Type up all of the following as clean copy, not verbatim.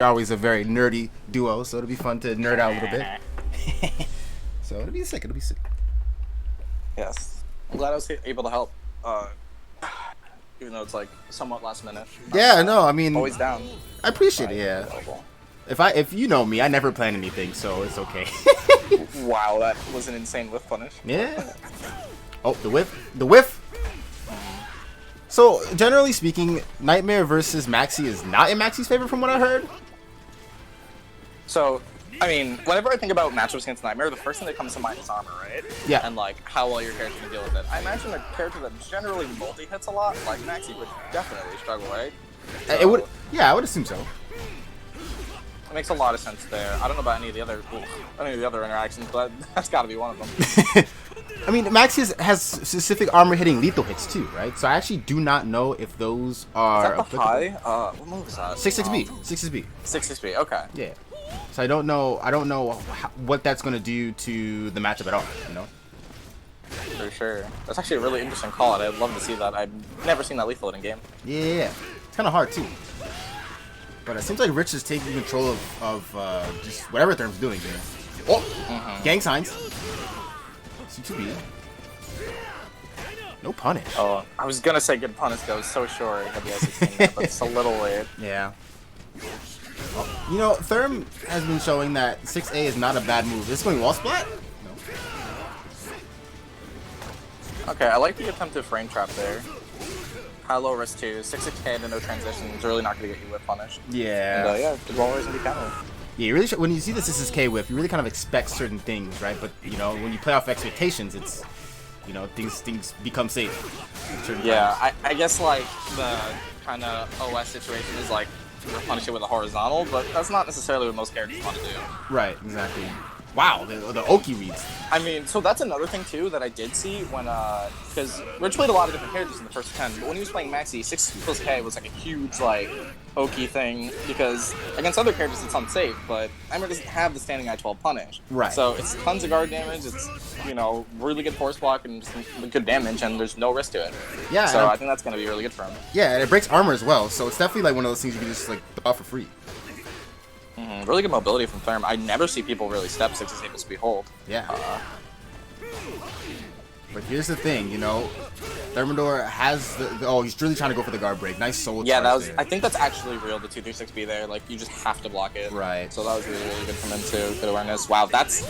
always a very nerdy duo, so it'll be fun to nerd out a little bit. So it'll be sick. It'll be sick. Yes, I'm glad I was able to help. Even though it's like somewhat last minute. Yeah, no, I mean, always down. I appreciate it. Yeah. If you know me, I never plan anything, so it's okay. Wow, that was an insane whiff punish. Yeah. Oh, the whiff. The whiff. So generally speaking, Nightmare versus Maxi is not in Maxi's favor, from what I heard. So, I mean, whenever I think about matchups against Nightmare, the first thing that comes to mind is armor, right? Yeah. And like how well your character can deal with it. I imagine a character that generally multi-hits a lot, like Maxi, would definitely struggle, right? So, It would. Yeah, I would assume so. It makes a lot of sense there. I don't know about any of the other interactions, but that's got to be one of them. I mean, Maxi has specific armor hitting lethal hits too, right? So I actually do not know if those are. Is that the high? What move is that? 6-6B. 6-6B. 6-6B. Okay. Yeah. So I don't know what that's gonna do to the matchup at all. You know. For sure. That's actually a really interesting call, and I'd love to see that. I've never seen that lethal in game. Yeah. It's kind of hard too. But it seems like Rich is taking control of just whatever Therm's doing here. Oh! Gang signs. C2B. No punish. Oh, I was gonna say good punish, though. I was so sure he had the S16 there, but it's a little late. Yeah. Oh, you know, Therm has been showing that 6A is not a bad move. Is this going wall splat? No. Okay, I like the attempt to frame trap there. High low risk too. 6-6K into no transition is really not gonna get you whip punished. Yeah. And yeah, the wall is gonna be countered. Yeah, you really when you see the 6K whip, you really kind of expect certain things, right? But you know, when you play off expectations, it's things become safe. Yeah, I guess like the kind of OS situation is like you're punish it with a horizontal, but that's not necessarily what most characters want to do. Right, exactly. Wow, the Oki reads. I mean, so that's another thing too that I did see when because Rich played a lot of different characters in the first 10, but when he was playing Maxi, 6+K was like a huge like Oki thing because against other characters it's unsafe, but Nightmare doesn't have the standing I-12 punish. Right. So it's tons of guard damage, it's really good force block and good damage, and there's no risk to it. Yeah. So I think that's gonna be really good for him. Yeah, and it breaks armor as well, so it's definitely like one of those things you can just like buff for free. Really good mobility from Therm. I never see people really step 6 able to be hold. Yeah. But here's the thing, you know, Thermador has he's really trying to go for the guard break. Nice soul. Yeah, that was. there. I think that's actually real. The 2-3-6B there, like you just have to block it. Right. So that was really good from him too. Good awareness. Wow, that's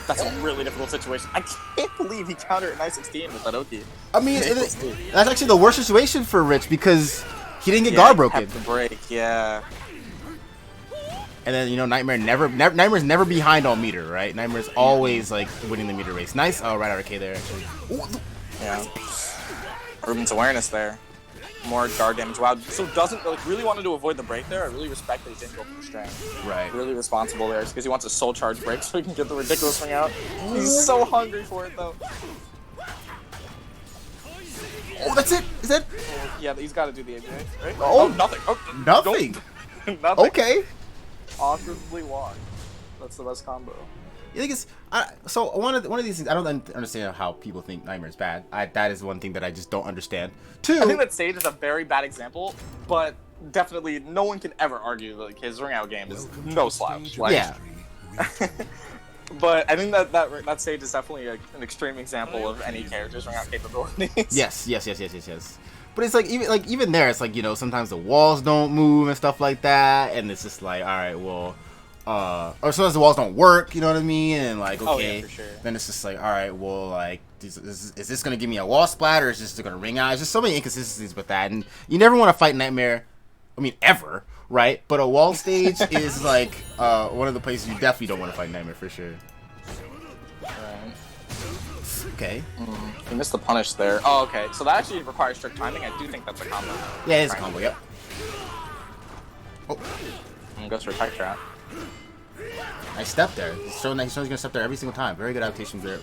a really difficult situation. I can't believe he countered an I-16 with that Oki. I mean, that's actually the worst situation for Rich because he didn't get Yeah, guard broken. Have to break. Yeah. And then, you know, Nightmare's never behind on meter, right? Nightmare's always, like, winning the meter race. Nice. Oh, right out of K there, actually. Yeah. Ruben's awareness there. More guard damage. Wow. So doesn't, like, really wanted to avoid the break there. I really respect that he didn't go for the strength. Right. Really responsible there. It's because he wants a soul charge break so he can get the ridiculous thing out. He's so hungry for it, though. Oh, that's it? Is that? Yeah, he's got to do the AJ, right? Oh, nothing. Oh, nothing. nothing. Okay. Awkwardly walk. That's the best combo. You think it's so one of these things I don't understand how people think Nightmare is bad. That is one thing that I just don't understand. Two, I think that stage is a very bad example, but definitely no one can ever argue like his ring out game is no slouch. Like, yeah. But I think that stage is definitely an extreme example of any character's ring out capabilities. Yes. But it's like even there, it's like, you know, sometimes the walls don't move and stuff like that, and it's just like, all right, well, or sometimes the walls don't work, you know what I mean? And like, okay, oh, yeah, for sure. Then it's just like, all right, well, like, is this gonna give me a wall splat or is this gonna ring out? There's just so many inconsistencies with that, and you never want to fight Nightmare. I mean, ever, right? But a wall stage is like one of the places you definitely don't want to fight Nightmare for sure. Right. Okay. He missed the punish there. Oh, okay. So that actually requires strict timing. I do think that's a combo. Yeah, it's a combo. Yep. Oh. And goes for a tight trap. Nice step there. He's showing he's gonna step there every single time. Very good adaptation there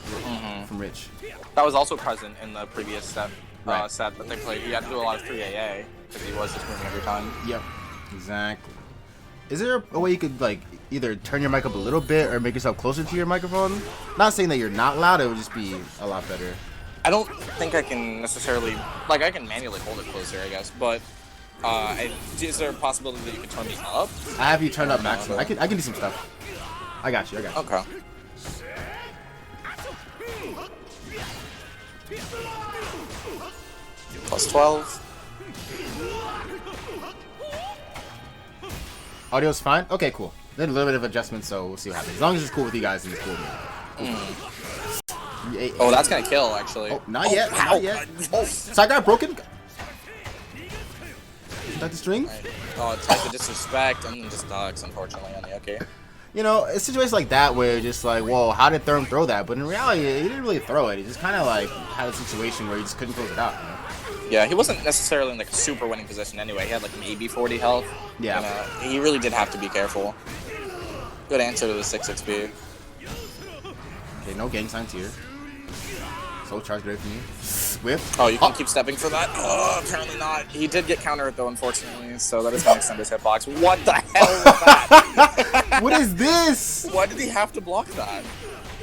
from Rich. That was also present in the previous set Right. set that they played. He had to do a lot of 3AA because he was just moving every time. Yep. Exactly. Is there a way you could like either turn your mic up a little bit or make yourself closer to your microphone? Not saying that you're not loud. It would just be a lot better. I don't think I can necessarily, like, I can manually hold it closer, I guess, but Is there a possibility that you can turn these up? I have you turned up Maxi. I can do some stuff. I got you. Okay. Plus 12. Audio's fine? Okay, cool. Then a little bit of adjustment, so we'll see what happens. As long as it's cool with you guys, then it's cool with me. Oh, that's gonna kill, actually. Oh, not yet. Not yet. Oh, side guard broken. Is that the string? Right. Oh, it's like the disrespect and then just ducks, unfortunately, on the okay. You know, a situation like that where you're just like, whoa, how did Therm throw that? But in reality, he didn't really throw it. He just kind of like had a situation where he just couldn't close it out. You know? Yeah, he wasn't necessarily in like a super winning position anyway. He had like maybe 40 health. Yeah. He really did have to be careful. Good answer to the 6-6B. Okay, no gang signs here. Soul charge great for me. Whip. Oh, you can keep stepping for that? Oh, apparently not. He did get countered though, unfortunately, so that is going to extend his hitbox. What the hell was that? What is this? Why did he have to block that?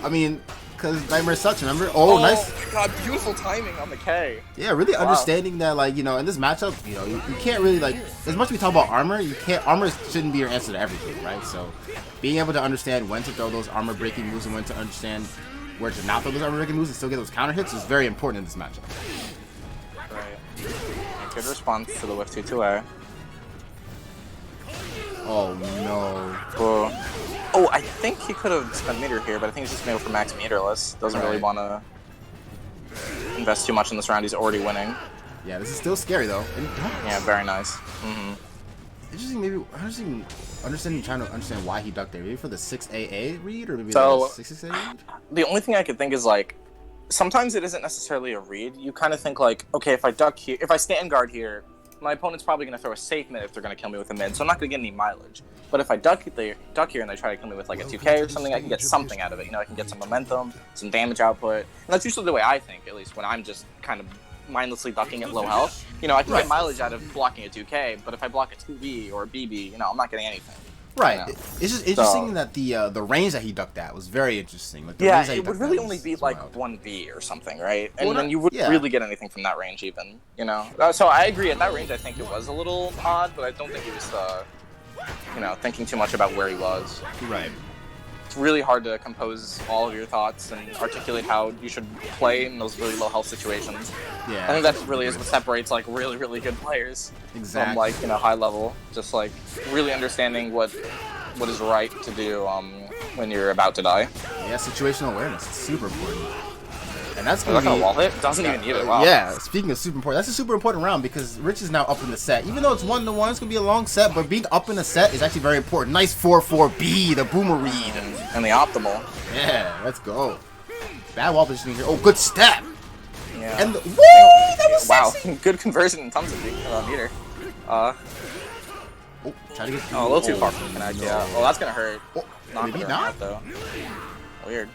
I mean, because Nightmare sucks, remember? Oh, nice. Oh my god, beautiful timing on the K. Yeah, really understanding that, like, you know, in this matchup, you know, you can't really, like, as much as we talk about armor, armor shouldn't be your answer to everything, right? So, being able to understand when to throw those armor breaking moves and when to understand where to not throw those armor breaking moves and still get those counter hits is very important in this matchup. Right. Good response to the whiff 2-2A. Oh, no. Cool. Oh, I think he could have spent meter here, but I think he's just made for max meterless. Doesn't really want to invest too much in this round. He's already winning. Yeah, this is still scary, though. Yeah, very nice. Interesting, maybe, trying to understand why he ducked there. Maybe for the 6AA read, or maybe so, the 6-6A read? The only thing I could think is, like, sometimes it isn't necessarily a read. You kind of think, like, okay, if I duck here, if I stand guard here, my opponent's probably going to throw a safe mid if they're going to kill me with a mid, so I'm not going to get any mileage. But if I duck here and they try to kill me with like a 2K or something, I can get something out of it. You know, I can get some momentum, some damage output. And that's usually the way I think, at least when I'm just kind of mindlessly ducking at low health. You know, I can get mileage out of blocking a 2K, but if I block a 2B or a BB, you know, I'm not getting anything. Right. You know? It's just interesting that the range that he ducked at was very interesting. Like, the range that he it would really only be like 1B or something, right? And then you wouldn't really get anything from that range even, you know? So I agree, at that range I think it was a little odd, but I don't think he was, you know, thinking too much about where he was. Right. It's really hard to compose all of your thoughts and articulate how you should play in those really low health situations. Yeah. I think that really is what separates like really, really good players from like, you know, high level. Just like really understanding what is right to do when you're about to die. Yeah, situational awareness is super important. And that's going to be... wall hit? Doesn't even need it, wow. Yeah, speaking of super important, that's a super important round because Rich is now up in the set. Even though it's 1-1, it's going to be a long set, but being up in the set is actually very important. Nice 4-4-B, the boomer read. And the optimal. Yeah, let's go. Bad wall positioning here. Oh, good step. Yeah. And woo! That was wow, good conversion in tons of meter. Oh, try to get a little too far from the connect, yeah. Oh, that's going to hurt. Oh, not maybe not, though. Weird.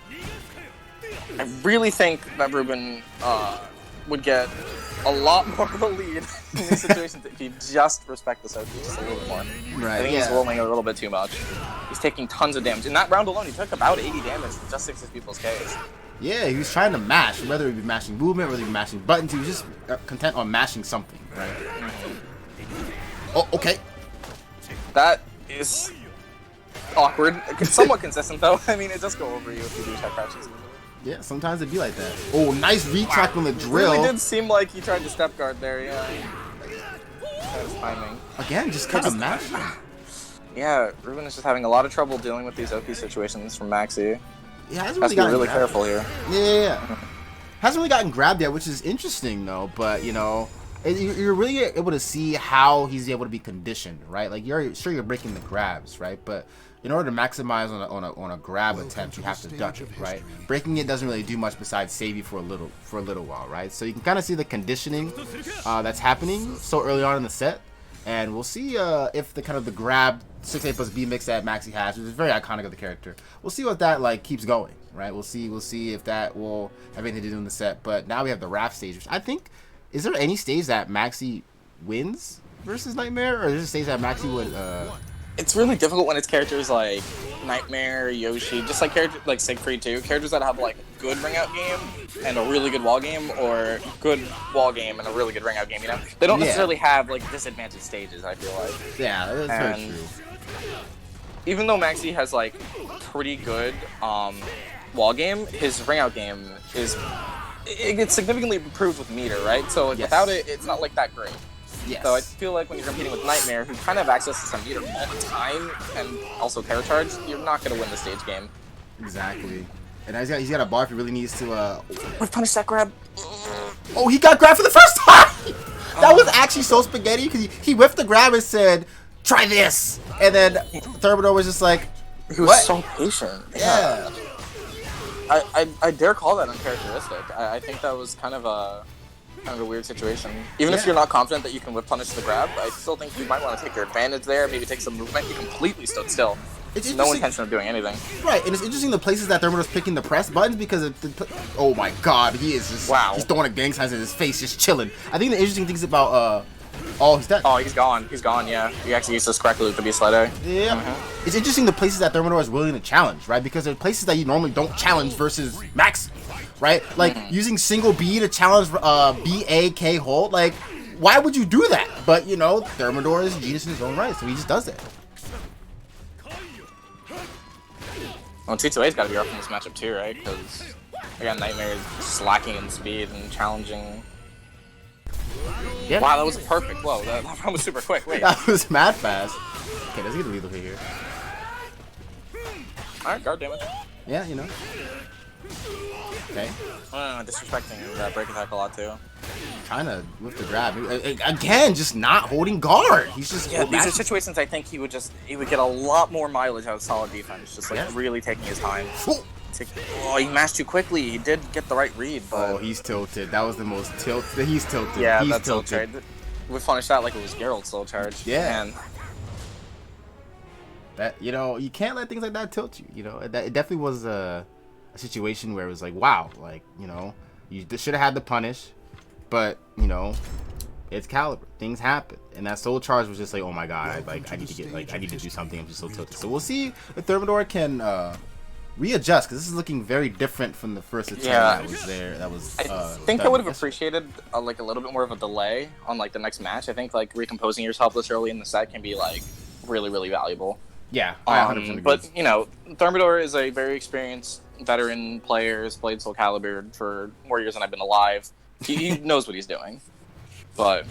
I really think that Ruben would get a lot more of a lead in these situations if he just respect the Sophie just a little bit more. Right, I think he's rolling a little bit too much. He's taking tons of damage. In that round alone, he took about 80 damage from just 6 people's Ks. Yeah, he was trying to mash, whether he be mashing movement, whether he be mashing buttons, he was just content on mashing something, right? Oh, okay. That is awkward. Somewhat consistent, though. I mean, it does go over you if you do check crouches. Yeah, sometimes it'd be like that. Oh, nice retrack on the drill. It really did seem like he tried to step guard there, yeah. That was timing. Again, just kind of mashing. Yeah, Ruben is just having a lot of trouble dealing with these OP situations from Maxi. Yeah, hasn't really gotten really careful here. Yeah. Hasn't really gotten grabbed yet, which is interesting, though. But, you know, you're really able to see how he's able to be conditioned, right? Like, you're breaking the grabs, right? But in order to maximize on a grab attempt, you have to duck it, right? Breaking it doesn't really do much besides save you for a little while, right? So you can kind of see the conditioning that's happening so early on in the set, and we'll see if the grab 6A plus B mix that Maxi has, which is very iconic of the character. We'll see what that like keeps going, right? We'll see if that will have anything to do in the set. But now we have the raft stage, which I think, is there any stage that Maxi wins versus Nightmare, or is there a stage that Maxi would? It's really difficult when it's characters like Nightmare, Yoshi, just like characters like Siegfried too. Characters that have like good ring out game and a really good wall game, or good wall game and a really good ring out game. You know, they don't necessarily have like disadvantaged stages. I feel like. Yeah, that's very true. Even though Maxi has like pretty good wall game, his ring out game it gets significantly improved with meter, right? So like, without it, it's not like that great. Yes. So I feel like when you're competing with Nightmare, who kind of have access to some meter all the time and also terror charge, you're not going to win the stage game. Exactly. And he's got a bar if he really needs to. We've punished that grab. Oh, he got grabbed for the first time. That was actually so spaghetti because he whiffed the grab and said, "Try this," and then Thermidor was just like, he was so patient. Yeah. I dare call that uncharacteristic. I think that was kind of a weird situation. Even if you're not confident that you can whip punish the grab, I still think you might want to take your advantage there, maybe take some movement. You completely stood still. It's no intention of doing anything. Right, and it's interesting the places that Thermidor's picking the press buttons because oh my god, he is just he's throwing a gang signs in his face, just chilling. I think the interesting things about oh, he's dead. Oh, he's gone. He's gone. Yeah, he actually used this crack loop to be a slider. Yeah, it's interesting the places that Thermidor is willing to challenge, right? Because there are places that you normally don't challenge versus Max, right? Like using single B to challenge BAK hold. Like, why would you do that? But you know, Thermidor is a genius in his own right, so he just does it. Well, T2A's got to be rough in this matchup too, right? Because again, Nightmare is slacking in speed and challenging. Yeah. Wow, that was perfect. Whoa, that round was super quick. Wait. That was mad fast. Okay, let's get the lead over here. Alright, guard damage. Yeah, you know. Okay. Disrespecting that break attack a lot too. Trying to whip the grab. Again, just not holding guard. He's just... Yeah, these are situations I think he would get a lot more mileage out of solid defense. Just like really taking his time. Oh, he mashed too quickly. He did get the right read, but... Oh, he's tilted. That was the most tilt. He's tilted. Yeah, he's that's tilted. We punished that like it was Geralt's slow charge. Yeah. Man. That, you know, you can't let things like that tilt you. You know, it definitely was a situation where it was like, wow, like, you know, you should have had the punish, but, you know, it's caliber. Things happen. And that soul charge was just like, oh my god, I need to do something. I'm just so tilted. So we'll see if Thermidor can readjust, because this is looking very different from the first attempt that was there. That was. I think I would have appreciated like a little bit more of a delay on like the next match. I think like recomposing yourself this early in the set can be like really, really valuable. Yeah, I 100% agree. But you know, Thermidor is a very experienced veteran player. Has played Soul Calibur for more years than I've been alive. He knows what he's doing. But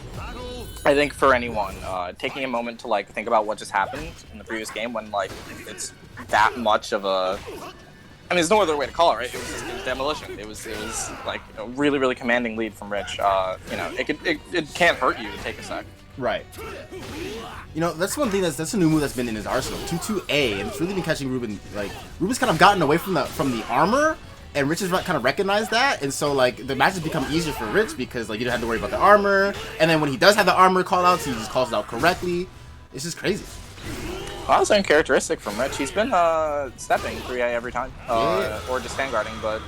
I think for anyone, taking a moment to like think about what just happened in the previous game, when like it's that much of a, I mean, there's no other way to call it, right? It was demolition. It was like a really, really commanding lead from Rich. You know, it can't hurt you to take a sec. Right. You know, that's one thing that's a new move that's been in his arsenal. 2-2-A, and it's really been catching Ruben. Like, Ruben's kind of gotten away from the armor, and Rich has kind of recognized that, and so like the matches become easier for Rich because like you don't have to worry about the armor, and then when he does have the armor call outs, he just calls it out correctly. It's just crazy. Well, that's uncharacteristic from Rich. He's been stepping 3A every time, or just stand guarding, but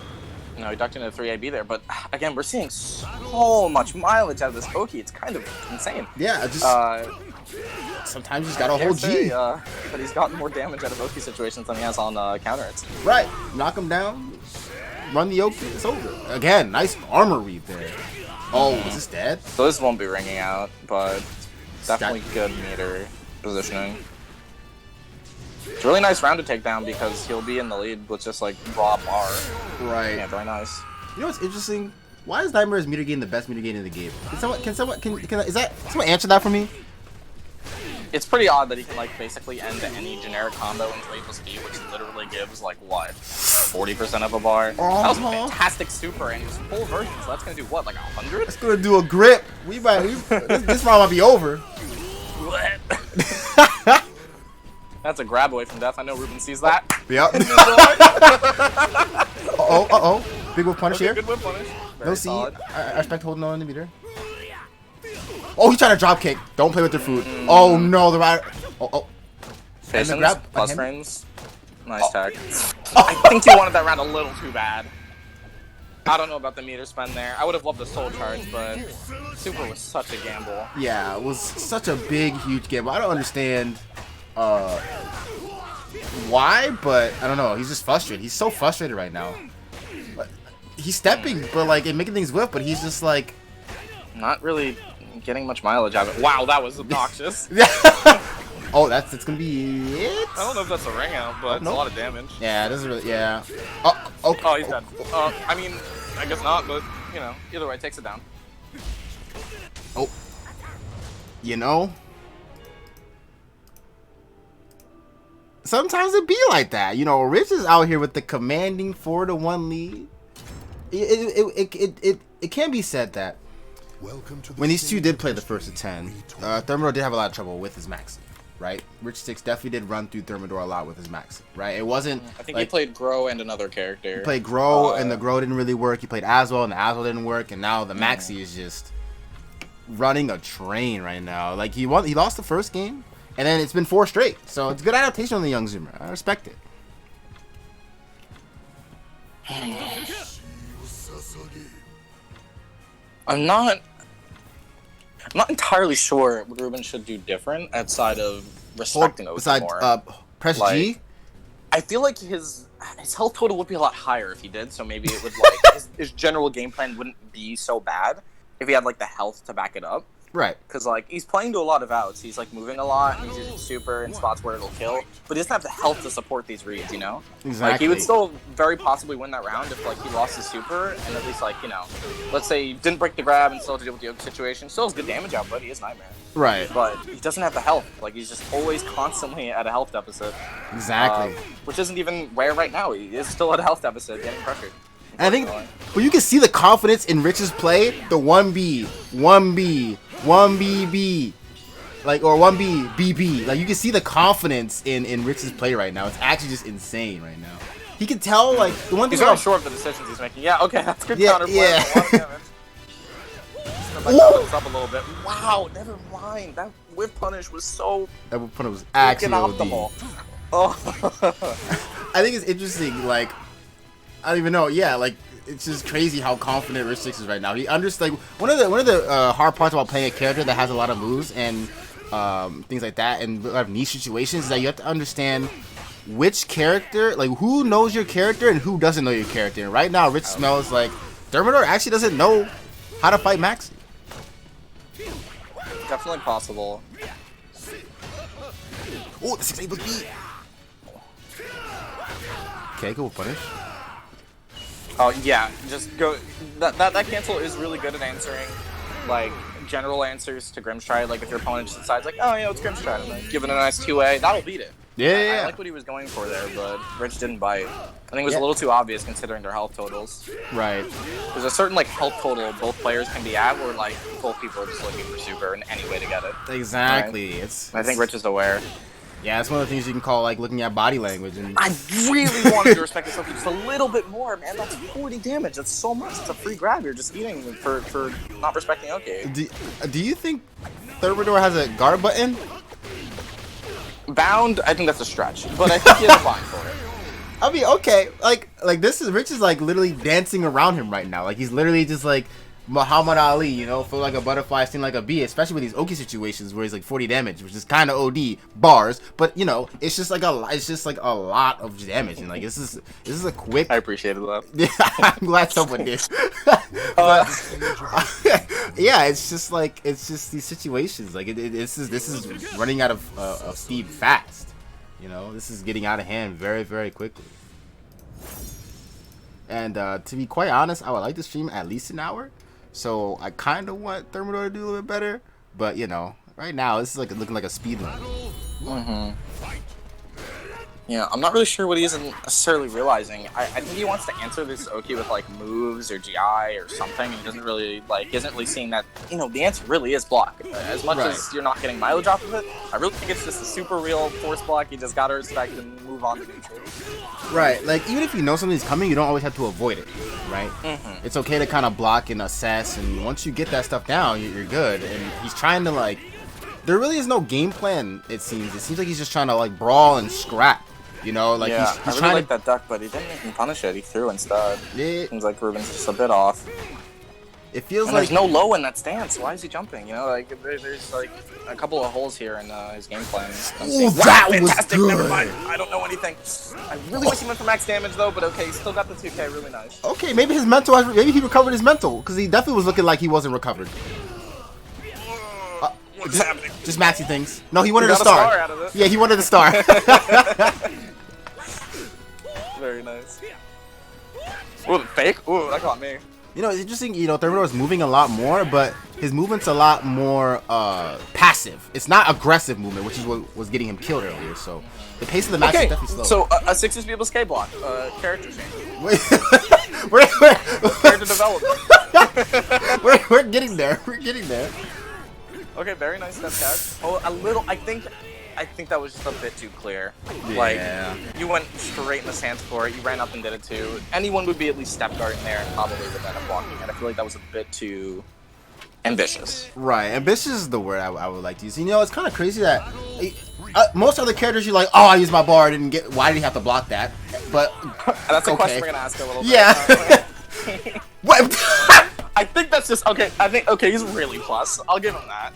you know, he ducked into 3AB there. But again, we're seeing so much mileage out of this Oki. It's kind of insane. Yeah, just sometimes he's got a whole G. But he's gotten more damage out of Oki situations than he has on counter hits. Right, knock him down, run the Oki, it's over. Again, nice armor read there. Oh, is this dead? So this won't be ringing out, but definitely good meter positioning. It's a really nice round to take down because he'll be in the lead with just like raw bar. Right. Yeah, very nice. You know what's interesting? Why is Nightmare's meter gain the best meter gain in the game? Can someone answer that for me? It's pretty odd that he can like basically end any generic combo in 3+B, which literally gives like what, 40% of a bar. That was a fantastic super and his full version. So that's gonna do what, like 100? It's gonna do a grip. This round might be over. What? That's a grab away from death. I know Ruben sees that. Yep. Uh-oh. Big whip punish here. Good whip punish. Very no C. solid. I respect holding on in the meter. Oh, he's trying to drop kick. Don't play with their food. Oh no, the rider. Oh. Patience, plus frames. Nice tag. I think he wanted that round a little too bad. I don't know about the meter spend there. I would have loved the soul charge, but super was such a gamble. Yeah, it was such a big, huge gamble. I don't understand why, but I don't know. He's just frustrated. He's so frustrated right now. he's stepping, but like and making things whip, but he's just like not really getting much mileage out of it. Wow, that was obnoxious. Oh, that's gonna be it. I don't know if that's a ring out, but it's a lot of damage. Yeah, it doesn't really. Yeah. Oh, okay. Oh, he's dead. I mean, I guess not, but you know, either way, takes it down. Oh. You know. Sometimes it be like that. You know, Rich is out here with the commanding 4-1 lead. It can be said that when these two did play the first of 10, Thermidor did have a lot of trouble with his Maxi, right? RichSticks definitely did run through Thermidor a lot with his Maxi, right? It wasn't. I think like, he played Grow and another character. He played Grow and the Grow didn't really work. He played Aswell and the Aswell didn't work, and now the Maxi is just running a train right now. Like he lost the first game. And then it's been 4 straight, so it's a good adaptation on the young Zoomer. I respect it. I'm not entirely sure what Ruben should do different outside of respecting Oki more. Press like, G. I feel like his health total would be a lot higher if he did, so maybe it would like his general game plan wouldn't be so bad if he had like the health to back it up. Right. Because, like, he's playing to a lot of outs. He's, like, moving a lot, and he's using super in spots where it'll kill. But he doesn't have the health to support these reads, you know? Exactly. Like, he would still very possibly win that round if, like, he lost his super, and at least, like, you know, let's say he didn't break the grab and still had to deal with the Oki situation. Still has good damage output. He is Nightmare. Right. But he doesn't have the health. Like, he's just always constantly at a health deficit. Exactly. Which isn't even rare right now. He is still at a health deficit, getting pressured. And I think, but you can see the confidence in Rich's play. The 1B, 1B, 1BB, like, or 1B, BB. Like, you can see the confidence in Rich's play right now. It's actually just insane right now. He can tell, like, the one thing. He's very sure of the decisions he's making. Yeah, okay, that's good counterplay. Yeah. This up a little bit. Wow, never mind. That whip punish was so. That whip punish was actually optimal. Oh. I think it's interesting, like, I don't even know. Yeah, like, it's just crazy how confident RichSticks is right now. He understands, like, one of the hard parts about playing a character that has a lot of moves and things like that, and a lot of niche situations, is that you have to understand which character, like, who knows your character and who doesn't know your character. And right now, Rich smells like Thermador actually doesn't know how to fight Maxi. Definitely possible. Oh, the 6-8 was beat. Okay, go punish. Oh yeah, just go. That cancel is really good at answering, like, general answers to Grimstride. Like, if your opponent just decides, like, oh yeah, it's Grimstride, and like, give it a nice 2A, that'll beat it. Yeah. I like what he was going for there, but Rich didn't bite. I think it was a little too obvious considering their health totals. Right. There's a certain, like, health total both players can be at, where, like, both people are just looking for super in any way to get it. Exactly. Right? I think Rich is aware. Yeah, it's one of the things you can call, like, looking at body language. And I really wanted to respect this Oki just a little bit more, man. That's 40 damage. That's so much. It's a free grab you're just eating for not respecting Oki. Do you think Thermidor has a guard button? Bound, I think that's a stretch, but I think he has a bind for it. I mean, okay, like this is Rich is like literally dancing around him right now. Like, he's literally just like Muhammad Ali, you know, feel like a butterfly, sting like a bee, especially with these Oki situations where he's like 40 damage, which is kind of OD bars, but you know, it's just like a lot of damage, and like this is a quick. I appreciated that. Yeah, I'm glad someone did. But, yeah, it's just these situations, like this is running out of speed fast. You know, this is getting out of hand very, very quickly. And to be quite honest, I would like to stream at least an hour. So I kind of want Thermidor to do a little bit better. But, you know, right now, this is like looking like a speed run. Mm-hmm. Yeah, I'm not really sure what he isn't necessarily realizing. I think he wants to answer this Oki with, like, moves or GI or something, and he doesn't really, like, he isn't really seeing that, you know, the answer really is block. As much as you're not getting mileage off of it, I really think it's just a super real force block. You just gotta respect and move on to neutral. Right, like, even if you know something's coming, you don't always have to avoid it, right? Mm-hmm. It's okay to kind of block and assess, and once you get that stuff down, you're good. And he's trying to, like, there really is no game plan, it seems. It seems like he's just trying to, like, brawl and scrap. You know, like, yeah, he's I really trying like to... that duck, but he didn't even punish it. He threw instead. Yeah. Seems like Ruben's just a bit off. It feels and like... there's no low in that stance. Why is he jumping? You know, like, there's like a couple of holes here in his game plan. Ooh, that was good! Never mind. I don't know anything. you think? I really wish he went for max damage though, but okay, still got the 2K, really nice. Okay, maybe his mental, maybe he recovered his mental, because he definitely was looking like he wasn't recovered. What's happening? Just Maxi things. No, he wanted a got star. out of it. Yeah, he wanted a star. Very nice. Ooh, fake? Ooh, that got me. You know, it's interesting, you know, Thermidor is moving a lot more, but his movement's a lot more passive. It's not aggressive movement, which is what was getting him killed earlier, so the pace of the match is definitely slow. So a 6 is be able to skate block. Character change. Character development. we're getting there. We're getting there. Okay, very nice step catch. Oh, a little, I think that was just a bit too clear. Yeah. Like, you went straight in the stance for it, you ran up and did it too. Anyone would be at least step guarding there and probably would end up blocking it. I feel like that was a bit too ambitious. Right, ambitious is the word I would like to use. You know, it's kind of crazy that most other characters you're like, oh, I used my bar, I didn't get, why did he have to block that? But that's a question we're gonna ask a little bit. Yeah. What? I think that's just okay. Okay, he's really plus. I'll give him that.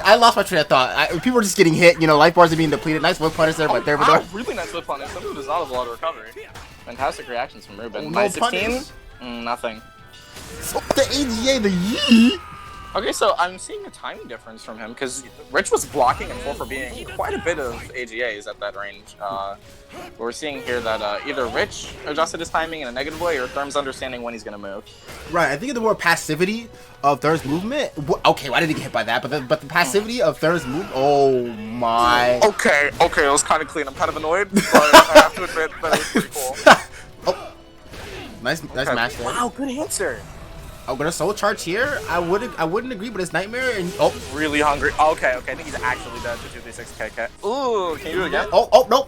I lost my train of thought. People were just getting hit. You know, life bars are being depleted. Nice whip punish there, but Thermidor. Wow, really nice whip punish. Something does not have a lot of recovery. Fantastic reactions from Ruben. No Minus 16. Nothing. Oh, the AGA, the yee. Okay, so I'm seeing a timing difference from him because Rich was blocking and for being quite a bit of AGAs at that range. We're seeing here that either Rich adjusted his timing in a negative way or Therm's understanding when he's going to move. Right, I think the more passivity of Therm's movement. Okay, why did he get hit by that? But the passivity of Therm's movement. Oh my. Okay, it was kind of clean. I'm kind of annoyed, but I have to admit that it was pretty cool. Oh, nice match there. Wow, good answer. I'm gonna soul charge here. I wouldn't agree, but it's nightmare and really hungry. Okay, I think he's actually dead to 2d6 KK. Ooh, can you do it again? Oh no.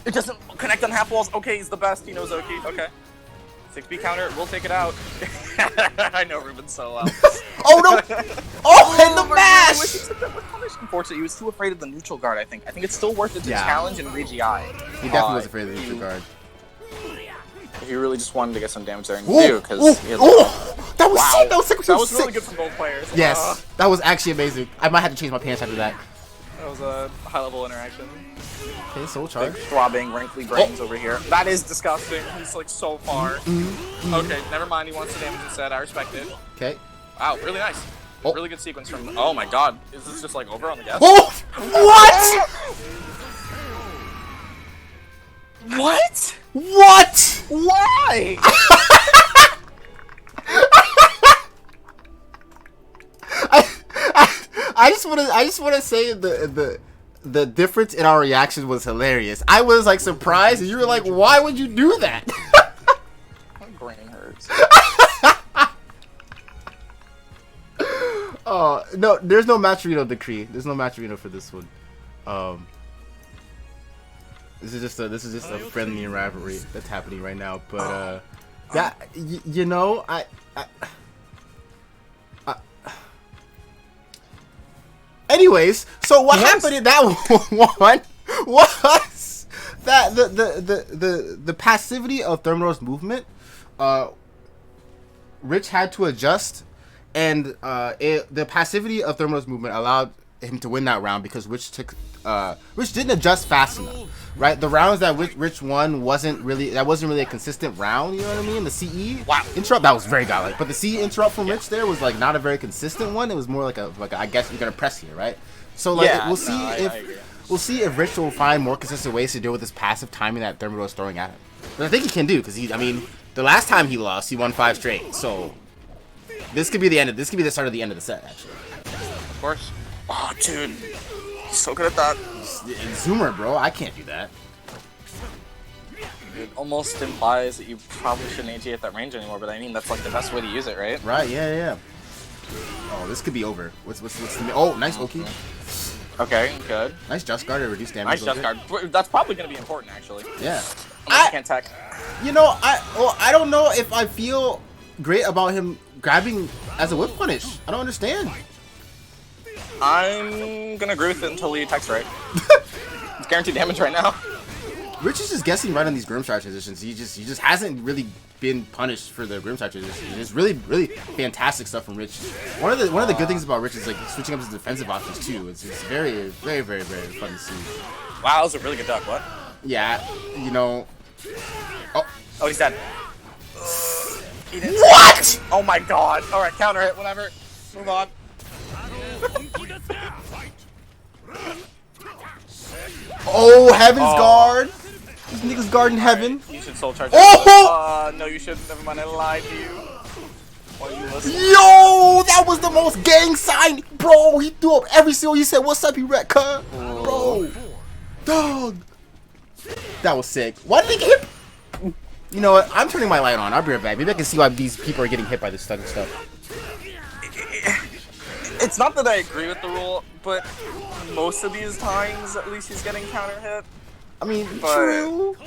It doesn't connect on half walls. Okay, he's the best. He knows Oki. Okay. 6B counter, we'll take it out. I know Ruben so well. Oh no! Oh, and the mash! Unfortunately, he was too afraid of the neutral guard, I think. I think it's still worth it to challenge and re-GI. He definitely was afraid of the neutral guard. He really just wanted to get some damage there and do, because that was sick! That was really good from both players. Yes, that was actually amazing. I might have to change my pants after that. That was a high-level interaction. Okay, soul charge. Big throbbing, wrinkly brains over here. That is disgusting. He's like so far. Okay, never mind. He wants the damage instead. I respect it. Okay. Wow, really nice. Really good sequence from. Oh my god, is this just like over on the guest? Oh! What? What? What? Why? I just want to say the difference in our reaction was hilarious. I was like surprised, and you were like, "Why would you do that?" My brain hurts. Oh no, there's no Maturino decree. There's no Maturino for this one. This is just a friendly rivalry that's happening right now. But that you know, anyways, so what happened in that one was that the passivity of Thermador's movement, Rich had to adjust, and the passivity of Thermador's movement allowed him to win that round because Rich didn't adjust fast enough. Right, the rounds that Rich won wasn't really a consistent round. You know what I mean? The CE interrupt, that was very godlike, but the CE interrupt from Rich there was like not a very consistent one. It was more like a I guess you're gonna press here, right? So like we'll see if Rich will find more consistent ways to deal with this passive timing that Thermador is throwing at him. But I think he can do because the last time he lost, he won 5 straight. So this could be the end. This could be the start of the end of the set, actually. Of course. Oh, dude. He's so good at that. Zoomer, bro. I can't do that. It almost implies that you probably shouldn't AG at that range anymore, but I mean, that's like the best way to use it, right? Right, yeah. Oh, this could be over. What's the... Oh, nice Oki. Okay, good. Nice Just Guard to reduce damage. Nice Just Guard. That's probably going to be important, actually. Yeah. I can't tech. You know, I don't know if I feel great about him grabbing as a whip punish. I don't understand. I'm gonna agree with it until he attacks right. It's guaranteed damage right now. Rich is just guessing right on these Grimstride transitions. He just hasn't really been punished for the Grimstride transitions. It's really fantastic stuff from Rich. One of the good things about Rich is like switching up his defensive options too. It's very fun to see. Wow, that was a really good duck. What? Yeah, you know. Oh, he's dead. What? Oh my god. All right, counter hit. Whatever. Move on. Oh, Heaven's Guard. This nigga's guarding Heaven. You should soul charge. Oh! No, you shouldn't. Never mind. I lied to you. Why you listen? Yo, that was the most gang sign, bro. He threw up every single. He said, "What's up, you rat cut, bro?" Dog. That was sick. Why did he get hit? You know what? I'm turning my light on. I'll be right back. Maybe I can see why these people are getting hit by this stuff and stuff. It's not that I agree with the rule, but most of these times, at least he's getting counter hit. I mean, true.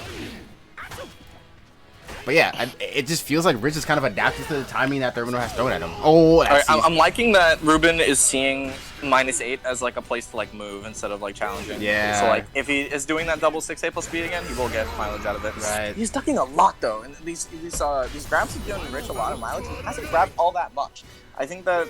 But yeah, it just feels like Rich is kind of adapted to the timing that Thermidor has thrown at him. Oh, that's right, I'm liking that Ruben is seeing -8 as like a place to like move instead of like challenging. Yeah. So like if he is doing that double 6A plus speed again, he will get mileage out of it. Right. He's ducking a lot though, and these grabs have given Rich a lot of mileage. He hasn't grabbed all that much. I think that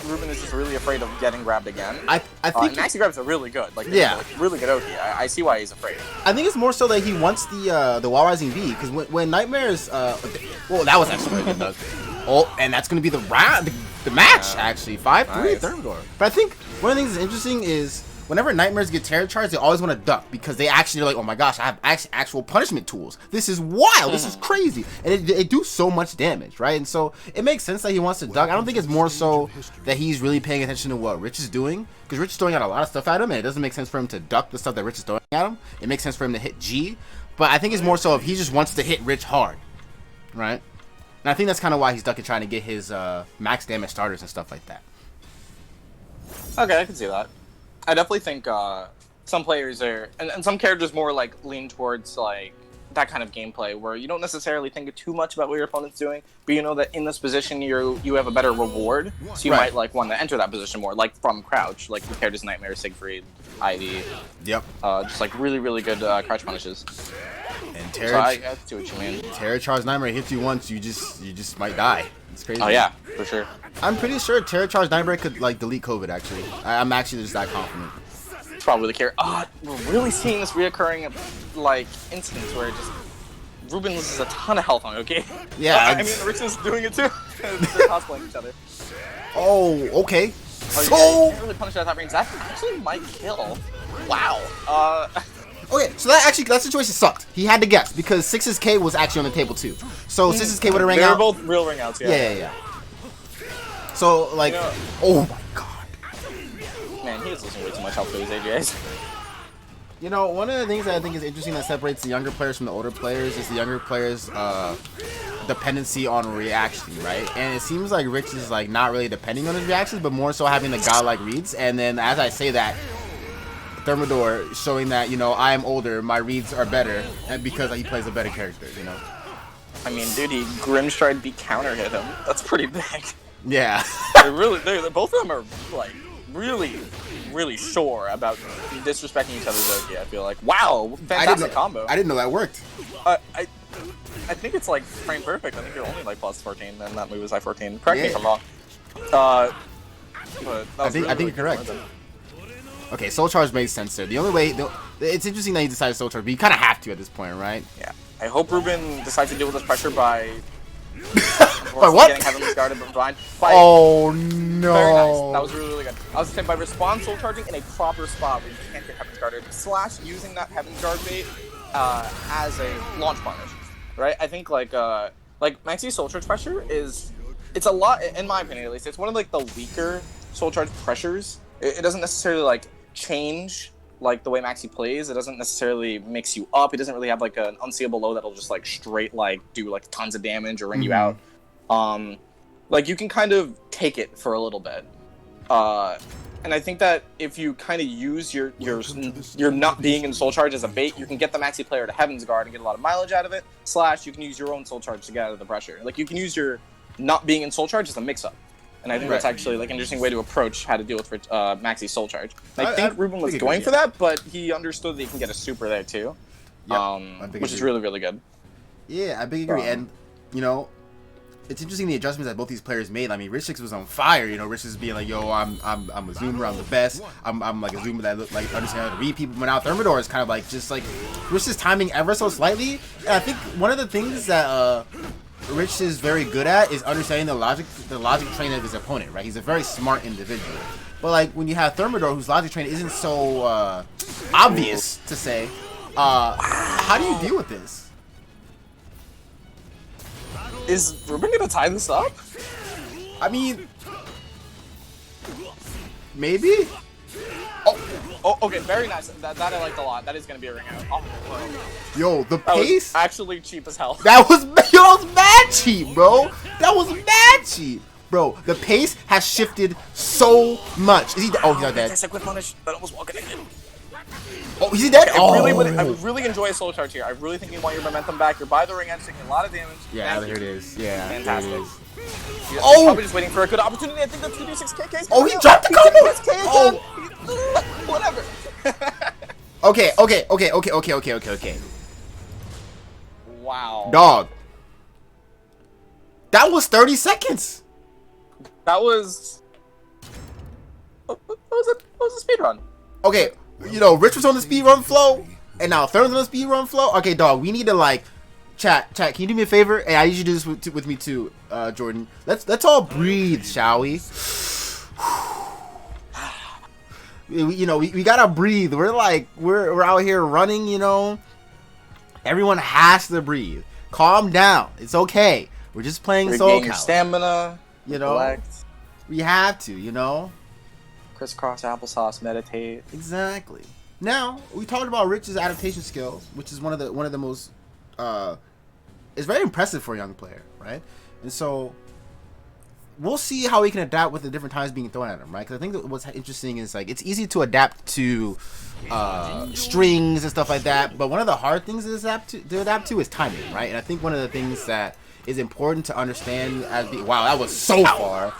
Ruben is just really afraid of getting grabbed again. I think Maxi grabs are really good. Like yeah, like, really good Oki. I see why he's afraid. I think it's more so that he wants the Wall Rising V because when Nightmares well that was actually really good. Oh, and that's gonna be the round the match actually 5-3 Thermidor. But I think one of the things that's interesting is whenever Nightmares get Terror Charged, they always want to duck because they actually are like, oh my gosh, I have actual punishment tools. This is wild. This is crazy. And they do so much damage, right? And so it makes sense that he wants to duck. I don't think it's more so that he's really paying attention to what Rich is doing because Rich is throwing out a lot of stuff at him and it doesn't make sense for him to duck the stuff that Rich is throwing at him. It makes sense for him to hit G. But I think it's more so if he just wants to hit Rich hard, right? And I think that's kind of why he's ducking trying to get his max damage starters and stuff like that. Okay, I can see that. I definitely think some players are, and some characters more like lean towards like that kind of gameplay where you don't necessarily think too much about what your opponent's doing, but you know that in this position you have a better reward, so you might like want to enter that position more, like from crouch, like compared to Nightmare, Siegfried, Ivy. Yep. Just like really good crouch punishes. And Terror, so I see what you mean. Terror Charge Nightmare hits you once, you just might die. It's crazy. Oh yeah, for sure. I'm pretty sure Terror Charge Nightmare could like delete COVID. Actually, I'm actually just that confident. It's probably the care. We're really seeing this reoccurring like instance where it just Ruben loses a ton of health on Oki. Yeah. I mean, Rich is doing it too. They're cosplaying each other. Oh, okay. Oh, so yeah, you can't really punish that top range. That actually might kill. Wow. Okay, so that situation sucked. He had to guess because 6's K was actually on the table too. So 6's K would have rang out. They were both real ring outs. Yeah. So like, oh my god. Man, he was losing way too much health to his AJs. You know, one of the things that I think is interesting that separates the younger players from the older players is the younger players' dependency on reaction, right? And it seems like Rich is like not really depending on his reactions, but more so having the godlike reads. And then as I say that, Thermidor showing that, you know, I am older, my reads are better, and because he plays a better character, you know. I mean, dude, he Grimstride beat counter hit him. That's pretty big. Yeah. They're both of them are like really sure about disrespecting each other's Oki. I feel like, wow, fantastic combo. I didn't know that worked. I think it's like frame perfect. I think you're only like plus 14, and that move was high 14. Correct me if I'm wrong. But I think you're correct. Okay, Soul Charge makes sense there. The only way, it's interesting that he decided Soul Charge, but you kind of have to at this point, right? Yeah. I hope Ruben decides to deal with this pressure by by what? Getting Heaven's Guarded blind. Oh no! Very nice. That was really good. I was saying by respawn Soul Charging in a proper spot where you can't get Heaven's Guarded / using that Heaven's Guard bait as a launch punish, right? I think like Maxi Soul Charge pressure it's a lot, in my opinion at least. It's one of like the weaker Soul Charge pressures. It doesn't necessarily like change like the way Maxi plays. It doesn't necessarily mix you up. It doesn't really have like an unseeable low that'll just like straight like do like tons of damage or ring you out. Like you can kind of take it for a little bit. And I think that if you kind of use your not being in Soul Charge as a bait, you can get the Maxi player to Heaven's Guard and get a lot of mileage out of it. / you can use your own Soul Charge to get out of the pressure. Like you can use your not being in Soul Charge as a mix-up. And I think that's actually like an interesting way to approach how to deal with Maxi's Soul Charge. And I think Ruben was going for that, but he understood that he can get a super there too. which is really, really good. Yeah, I big agree. And, you know, it's interesting the adjustments that both these players made. I mean, RichSticks was on fire. You know, RichSticks being like, "Yo, I'm a zoomer. I'm the best. I'm like a zoomer that look like understand how to read people." But now Thermidor is kind of like just like RichSticks timing ever so slightly. And I think one of the things that Rich is very good at is understanding the logic train of his opponent. Right? He's a very smart individual. But like when you have Thermidor, whose logic train isn't so obvious to say, how do you deal with this? Is Ruben gonna tie this up? I mean, maybe. Oh, okay, very nice. That I liked a lot. That is gonna be a ring out. Oh, wow. Yo, the That pace. was actually cheap as hell. That was mad cheap, bro. That was mad cheap, bro. The pace has shifted so much. Is he? Oh, he's not dead. That's a quick punish. That almost walked in. Oh, is he dead? I would really enjoy a soul charge here. I really think you want your momentum back. You're by the ring edge, taking a lot of damage. Yeah, here it is. Yeah, fantastic. There it is. You're Oh! probably just waiting for a good opportunity. I think that's 2d6 KKs. Oh, he dropped the combo! Oh, whatever. Okay. Wow. Dog. That was 30 seconds. That was. What was a speed run? Okay, you know, Rich was on the speed run flow, and now Thurman's on the speed run flow. Okay, dog, we need to like, chat. Can you do me a favor? Hey, I usually do this with me too, Jordan. Let's all breathe, shall we? We gotta breathe. We're out here running. You know, everyone has to breathe. Calm down. It's okay. We're just playing Soul Regain your Calibur. stamina. You know, collect. We have to. You know. Crisscross applesauce, meditate. Exactly. Now we talked about Rich's adaptation skills, which is one of the most it's very impressive for a young player, right? And so we'll see how he can adapt with the different times being thrown at him, right? Because I think that what's interesting is like it's easy to adapt to strings and stuff like that, but one of the hard things to adapt to is timing, right? And I think one of the things that is important to understand wow, that was so far.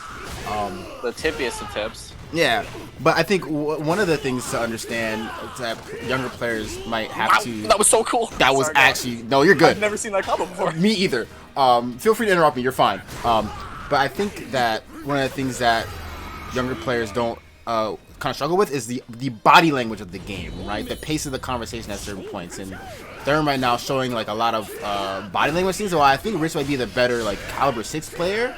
The tippiest of tips. Yeah, but I think one of the things to understand that younger players might have to. That was so cool. That was actually no, you're good. I've never seen that combo before. Me either. Feel free to interrupt me. You're fine. But I think that one of the things that younger players don't kind of struggle with is the body language of the game, right? The pace of the conversation at certain points, and Therm right now showing like a lot of body language things. So I think Rich might be the better like caliber 6 player.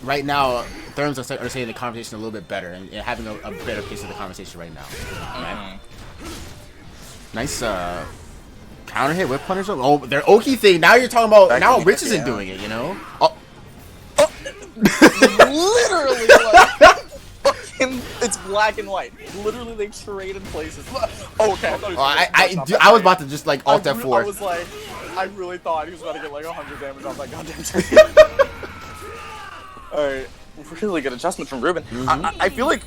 Right now, Therms are understanding the conversation a little bit better and having a better pace of the conversation right now. Right? Nice counter hit with punish. Oh, their Oki thing. Now you're talking about. Now Rich isn't doing it. You know. Oh. Literally, like, fucking, it's black and white. Literally, they traded places. Oh, okay. I was about to just like alt F4. I was like, I really thought he was about to get like 100 damage off that goddamn trade. Alright, really good adjustment from Ruben. Mm-hmm. I feel like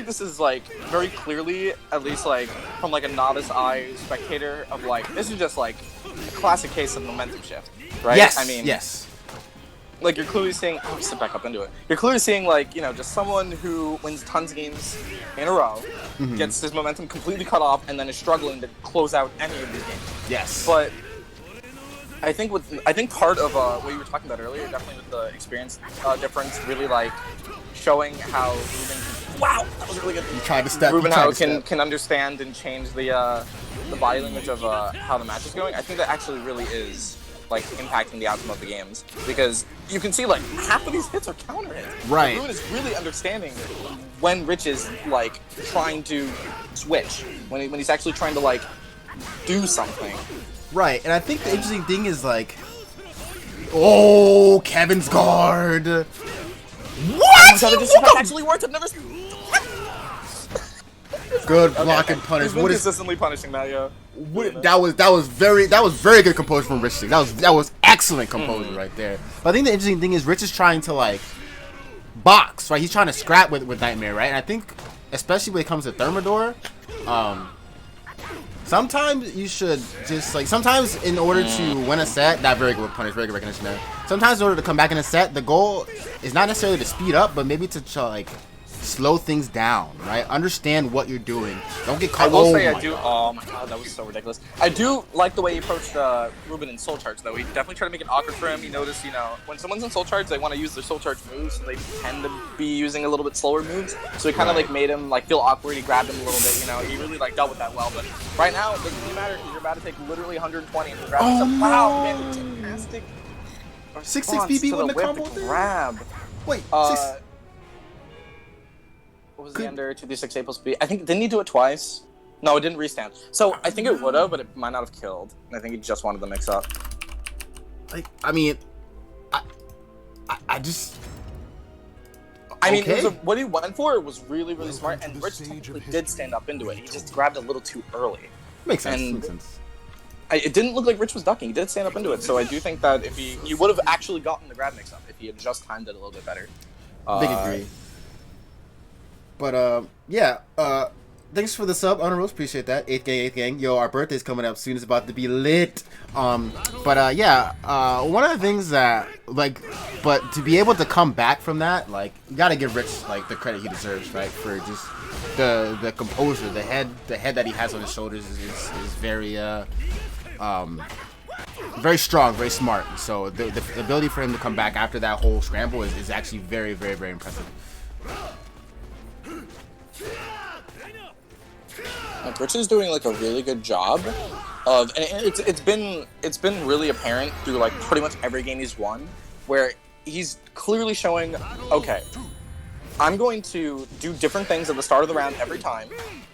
this is like very clearly, at least like from like a novice eye spectator, of like this is just like a classic case of momentum shift, right? Yes. I mean, yes. Like you're clearly seeing. Oh, sit back up into it. You're clearly seeing like just someone who wins tons of games in a row, gets his momentum completely cut off, and then is struggling to close out any of these games. Yes. But I think part of what you were talking about earlier, definitely with the experience difference, really like showing how Ruben. Wow, that was really good. You tried to step. Ruben how can understand and change the body language of how the match is going. I think that actually really is like impacting the outcome of the games, because you can see like half of these hits are counter hits. Right. Ruben is really understanding when Rich is like trying to switch, when he's actually trying to like do something. Right, and I think the interesting thing is like, oh, Kevin's guard. What? This actually worked. I've never seen. Good block and punish. He's been consistently punishing that, yeah. That was very good composure from RichSticks. That was excellent composure right there. But I think the interesting thing is Rich is trying to like box, right? He's trying to scrap with Nightmare, right? And I think especially when it comes to Thermador, sometimes you should just like sometimes in order to win a set, not very good punish, very good recognition there. Sometimes in order to come back in a set, the goal is not necessarily to speed up, but maybe to like slow things down, right? Understand what you're doing. Don't get caught. I will say my I do. God. Oh my god, that was so ridiculous. I do like the way he approached Ruben in Soul Charge, though. He definitely tried to make it awkward for him. You notice, when someone's in Soul Charge, they want to use their Soul Charge moves, so they tend to be using a little bit slower moves. So he kind of made him feel awkward. He grabbed him a little bit. He really dealt with that well. But right now, it doesn't really matter because you're about to take literally 120 and grab him. No. Wow, man, fantastic. 6-6 BB with the combo there? Grab. Wait, What was the ender? 2d6 A plus B. I think, didn't he do it twice? No, it didn't restand. So I think it would have, but it might not have killed. And I think he just wanted to mix up. I mean, what he went for was really, really smart, and Rich technically did stand up into it. He just grabbed a little too early. Makes sense. It didn't look like Rich was ducking. He did stand up into it, so I do think that if he would have actually gotten the grab mix up if he had just timed it a little bit better. Big agree. But thanks for the sub, Honor Rose. Appreciate that. 8th gang. Yo, our birthday's coming up soon. It's about to be lit. One of the things that but to be able to come back from that, you gotta give Rich the credit he deserves, right? For just the composure, the head that he has on his shoulders is very very strong, very smart. So the ability for him to come back after that whole scramble is actually very, very, very impressive. Rich is doing a really good job of, and it's been really apparent through pretty much every game he's won, where he's clearly showing, okay, I'm going to do different things at the start of the round every time,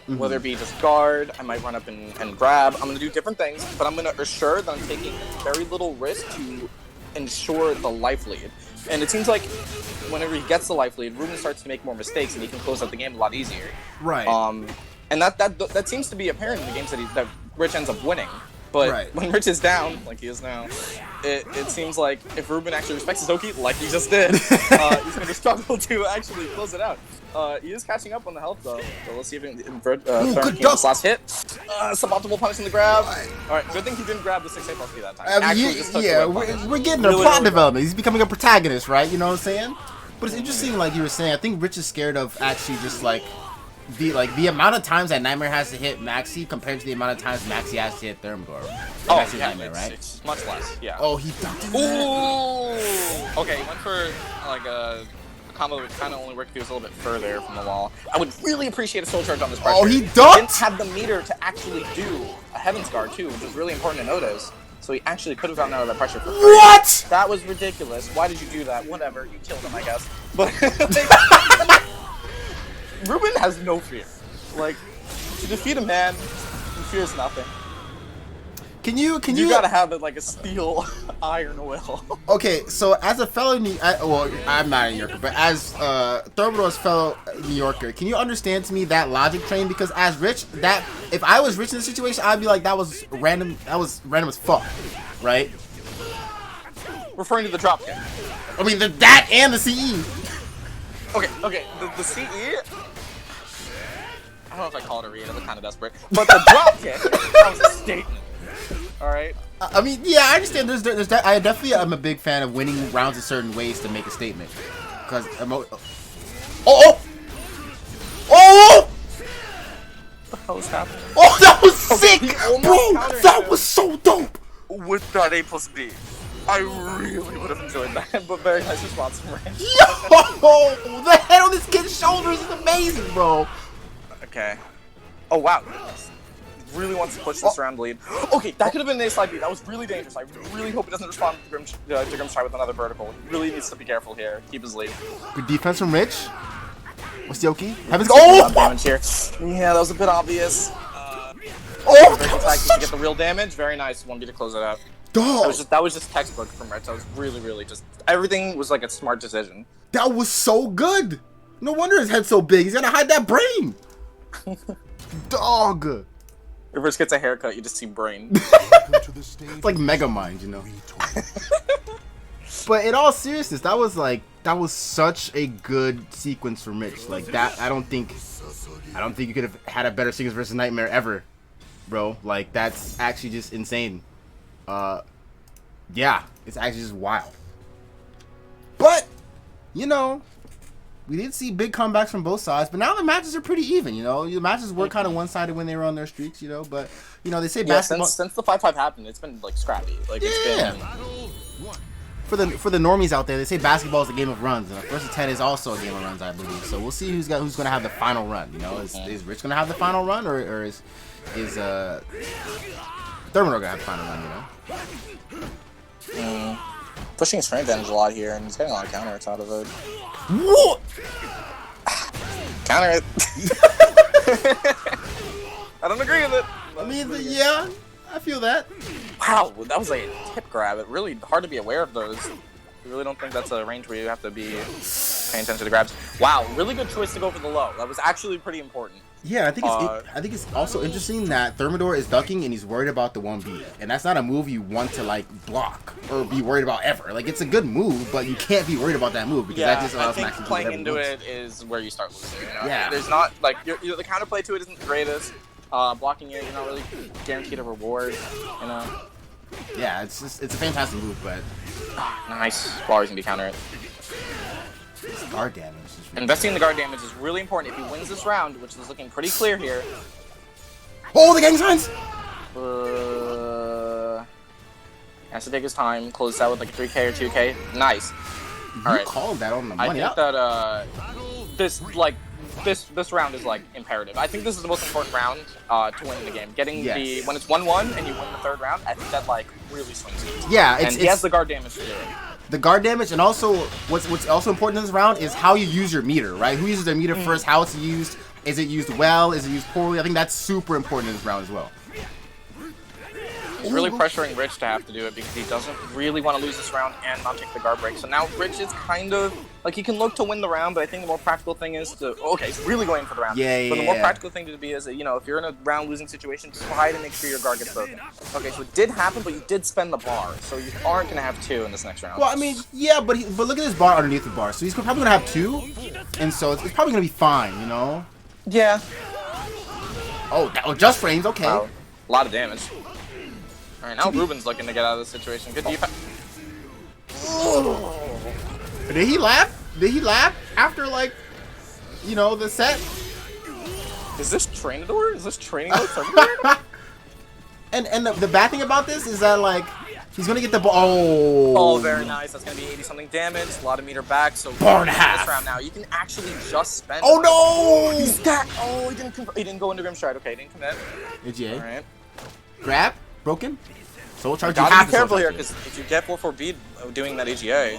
whether it be just guard, I might run up and grab, I'm going to do different things, but I'm going to assure that I'm taking very little risk to ensure the life lead. And it seems like whenever he gets the life lead, Ruben starts to make more mistakes and he can close out the game a lot easier. Right. And that seems to be apparent in the games that Rich ends up winning. But when Rich is down, like he is now, it seems like if Ruben actually respects his Oki, like he just did, he's going to struggle to actually close it out. He is catching up on the health, though. So let's see if he can invert this last hit. Suboptimal punish in the grab. Alright, good thing he didn't grab the 6A plus B that time. We're getting a plot development. He's becoming a protagonist, right? You know what I'm saying? But it's interesting, like you were saying, I think Rich is scared of actually just the amount of times that Nightmare has to hit Maxi compared to the amount of times Maxi has to hit Thermidor. Nightmare, right? It's much less, yeah. Oh, he ducked it. Ooh! Okay, he went for a combo that would kind of only work if he was a little bit further from the wall. I would really appreciate a soul charge on this pressure. Oh, he ducked? He didn't have the meter to actually do a Heaven's Guard, too, which is really important to notice. So he actually could have gotten out of that pressure for free. What? That was ridiculous. Why did you do that? Whatever. You killed him, I guess. But Ruben has no fear. To defeat a man, he fears nothing. You gotta have it like a steel iron will. Okay, so as a fellow I'm not a New Yorker, but as Thermador's fellow New Yorker, can you understand to me that logic train? Because as Rich, if I was Rich in this situation, I'd be like, that was random as fuck, right? Referring to the drop kick. I mean, that and the CE. Okay, the CE, I don't know if I call it a read, I look kind of desperate. But the drop kick, that was a statement. Alright? I mean, yeah, I understand. I definitely am a big fan of winning rounds in certain ways to make a statement. Because what the hell was happening? Oh, that was sick! Bro, that was so dope! With that A plus B. I really would have enjoyed that, but very nice response from Rich. Yo! The head on this kid's shoulders is amazing, bro! Okay. Oh, wow. Really wants to push this round lead. Okay, that could have been an A-slide B. That was really dangerous. I really hope he doesn't respond to Grim's try with another vertical. He really needs to be careful here. Keep his lead. Good defense from Rich. What's the Oki? Damage here. Yeah, that was a bit obvious. To get the real damage. Very nice. 1B to close it out. That was just textbook from Rich. That was really just... Everything was like a smart decision. That was so good! No wonder his head's so big. He's gonna hide that brain! Dog! If Rich gets a haircut, you just see brain. It's like Megamind, you know? But in all seriousness, that was such a good sequence from Rich. Like that, I don't think you could have had a better sequence versus Nightmare ever, bro. Like that's actually just insane. Yeah, it's actually just wild. But, we did see big comebacks from both sides, but now the matches are pretty even. You know, the matches were kind of one-sided when they were on their streaks. You know, but you know they say basketball. Since the 5-5 happened, it's been like scrappy. Like it's been. For the normies out there, they say basketball is a game of runs, and the first 10 is also a game of runs, I believe. So we'll see who's gonna have the final run. You know, is Rich gonna have the final run, or is Thermidor gonna have the final run? You know. Pushing his frame advantage a lot here, and he's getting a lot of counters out of it. What? Counter it. I don't agree with it. I mean, yeah, I feel that. Wow, that was a tip grab. It really hard to be aware of those. I really don't think that's a range where you have to be paying attention to grabs. Wow, really good choice to go for the low. That was actually pretty important. Yeah, I think it's also interesting that Thermador is ducking and he's worried about the 1B, and that's not a move you want to like block or be worried about ever. Like it's a good move, but you can't be worried about that move because that just allows I think Maxi to playing do into whatever it is where you start losing. You know? Yeah, there's not like the counterplay to it isn't the greatest. Blocking it, you're not really guaranteed a reward. You know. Yeah, it's a fantastic move, but nice. Always gonna be counter it. Guard damage. Investing in the guard damage is really important if he wins this round, which is looking pretty clear here. Oh, the gang signs! Has to take his time, close this out with like a 3K or 2K. Nice. You called that on the money. I think that this round is like imperative. I think this is the most important round to win in the game. Getting the when it's 1-1 and you win the third round, I think that like really swings it. Yeah, he has the guard damage to do it. The guard damage, and also what's also important in this round is how you use your meter, right? Who uses their meter first? How it's used? Is it used well? Is it used poorly? I think that's super important in this round as well. He's really pressuring Rich to have to do it because he doesn't really want to lose this round and not take the guard break. So now Rich is kind of like he can look to win the round, but I think the more practical thing is to he's really going for the round. Yeah. But the more practical thing to be is that, you know, if you're in a round losing situation, try to make sure your guard gets broken. Okay, so it did happen, but you did spend the bar, so you aren't gonna have 2 in this next round. Well, I mean, yeah, but look at this bar underneath the bar, so he's probably gonna have 2, and so it's probably gonna be fine, you know. Yeah. Oh, just frames, okay. Wow. A lot of damage. Alright, now Ruben's looking to get out of this situation. Good defense. Did he laugh? Did he laugh after, like, you know, the set? Is this Thermidor? Is this training mode Thermidor? And the bad thing about this is that, like, he's gonna get the ball. Oh, very nice. That's gonna be 80-something damage. A lot of meter back. So bar and a half. This round now, you can actually just spend. Oh no! He's that. Oh, he didn't go into Grim Stride. Okay, he didn't commit. AGA. All right. Grab. Broken. Soul charge. You gotta be careful here because if you get 4-4 doing that AGA.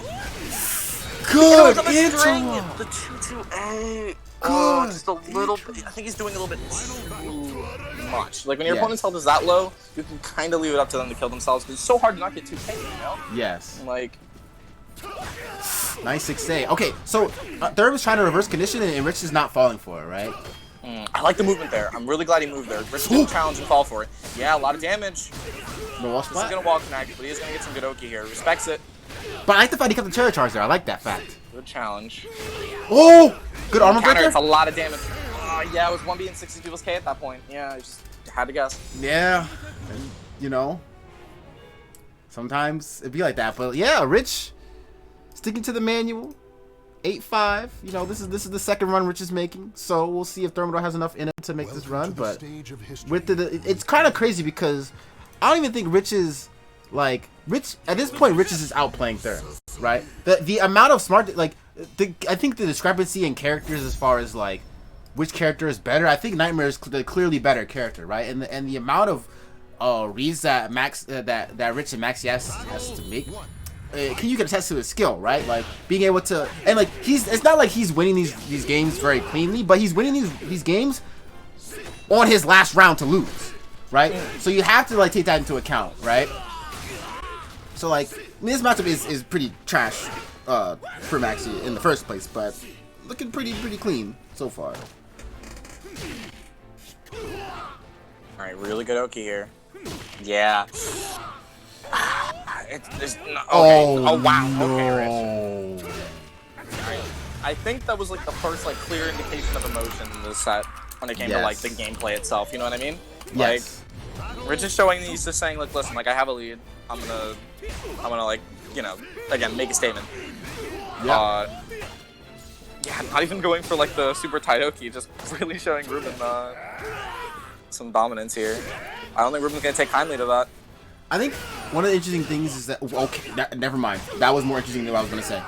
Good. The 2-2-8. Oh, just a little bit. I think he's doing a little bit too much. Like when your opponent's health is that low, you can kind of leave it up to them to kill themselves because it's so hard to not get 2K, you know? Yes. Like. Nice 6A. Okay, so Third was trying to reverse condition and Rich is not falling for it, right? I like the movement there. I'm really glad he moved there. Rich didn't challenge and fall for it. Yeah, a lot of damage. No wall This splat? is gonna wall connect, but he's gonna get some good Oki here. Respects it. But I like the fact he kept the cherry charge there. I like that fact. Good challenge. Oh! Good armor Counter, breaker? it's a lot of damage. Yeah, it was 1B and 60 people's K at that point. Yeah, I just had to guess. Yeah. And, you know, sometimes it'd be like that. But yeah, Rich sticking to the manual. 8-5. You know, this is the second run Rich is making. So we'll see if Thermidor has enough in him to make this run. But with it's kind of crazy because I don't even think Rich is like Rich at this point. Rich is just outplaying Therm, right? The amount of smart I think the discrepancy in characters as far as like which character is better. I think Nightmare is the clearly better character, right? And the amount of reads that that Rich and Maxi has to make. You can attest to his skill, right? Like being able to, and like it's not like he's winning these games very cleanly, but he's winning these games on his last round to lose, right? So you have to like take that into account, right? So like this matchup is pretty trash for Maxi in the first place, but looking pretty clean so far. All right, really good Oki here. Yeah. Oh wow. No. Okay, Rich. I think that was like the first like clear indication of emotion in this set when it came to like the gameplay itself. You know what I mean? Yes. Like Rich is showing he's just saying like, listen, like I have a lead. I'm gonna like, you know, again make a statement. Yeah. Yeah, not even going for like the super tight Oki, just really showing Ruben some dominance here. I don't think Ruben's gonna take kindly to that. I think one of the interesting things is that never mind. That was more interesting than what I was gonna say.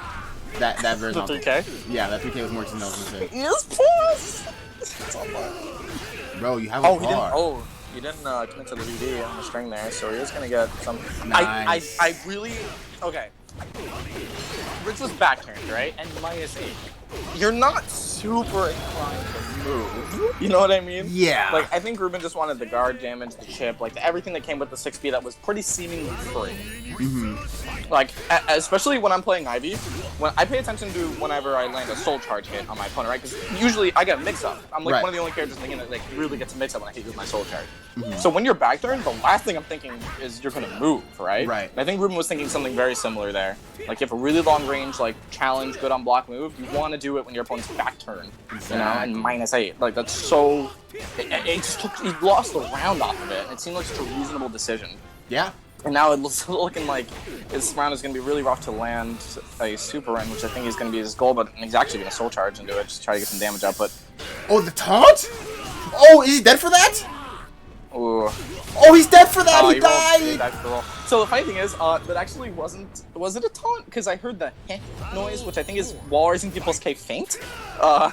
That version. The 3K? Yeah, that 3K was more interesting than I was gonna say. Yes, boss! It's on that. Bro, you have a car. You didn't commit to the VD on the string there, so he is gonna get some. Nice. I really okay. Rich was back turned, right? And -8. You're not super inclined to move. You know what I mean? Yeah. Like, I think Ruben just wanted the guard damage, the chip, like everything that came with the 6B that was pretty seemingly free. Like, especially when I'm playing Ivy, when I pay attention to whenever I land a soul charge hit on my opponent, right? Because usually I get mix-up. I'm like one of the only characters in the game that like really gets a mix-up when I hit with my soul charge. So when you're back turn, the last thing I'm thinking is you're gonna move, right? Right. And I think Ruben was thinking something very similar there. Like, you have a really long range, like challenge, good on block move. You want to do it when your opponent's back turn, you know, and -8. Like, that's so. It just took. He lost the round off of it. It seemed like such a reasonable decision. Yeah. And now it's looking like his round is going to be really rough to land a super in, which I think is going to be his goal, but he's actually going to soul charge into it, just try to get some damage up, but... Oh, the taunt? Oh, is he dead for that? Ooh. Oh, he's dead for that! He died! So the funny thing is, that actually wasn't... Was it a taunt? Because I heard the heh noise, which I think is wall raising people's K faint. No.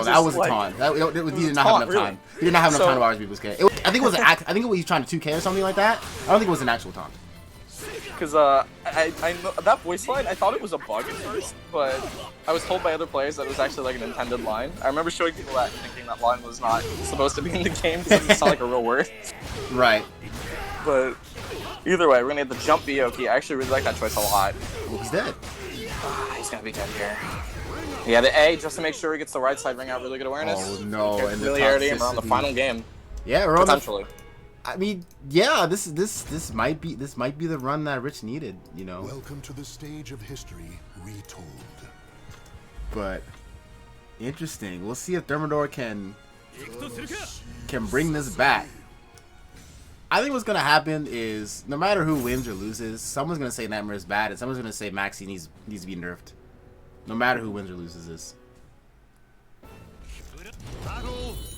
That was a taunt. He did not have enough time. He did not have enough time to wall raise people's K. I think it was an act. I think it was he trying to 2K or something like that. I don't think it was an actual taunt. Because I know that voice line, I thought it was a bug at first, but I was told by other players that it was actually like an intended line. I remember showing people that thinking that line was not supposed to be in the game because it doesn't sound like a real word. Right. But either way, we're gonna get the jump B Oki. I actually really like that choice a lot. Well, he's dead. He's gonna be dead here. Yeah, the A just to make sure he gets the right side ring out. Really good awareness. Oh no! And familiarity, and we're on the final game. Yeah, we're on potentially. I mean, yeah, this might be the run that Rich needed, you know. Welcome to the stage of history retold. But interesting. We'll see if Thermador can bring this back. I think what's gonna happen is no matter who wins or loses, someone's gonna say Nightmare is bad, and someone's gonna say Maxi needs to be nerfed. No matter who wins or loses this.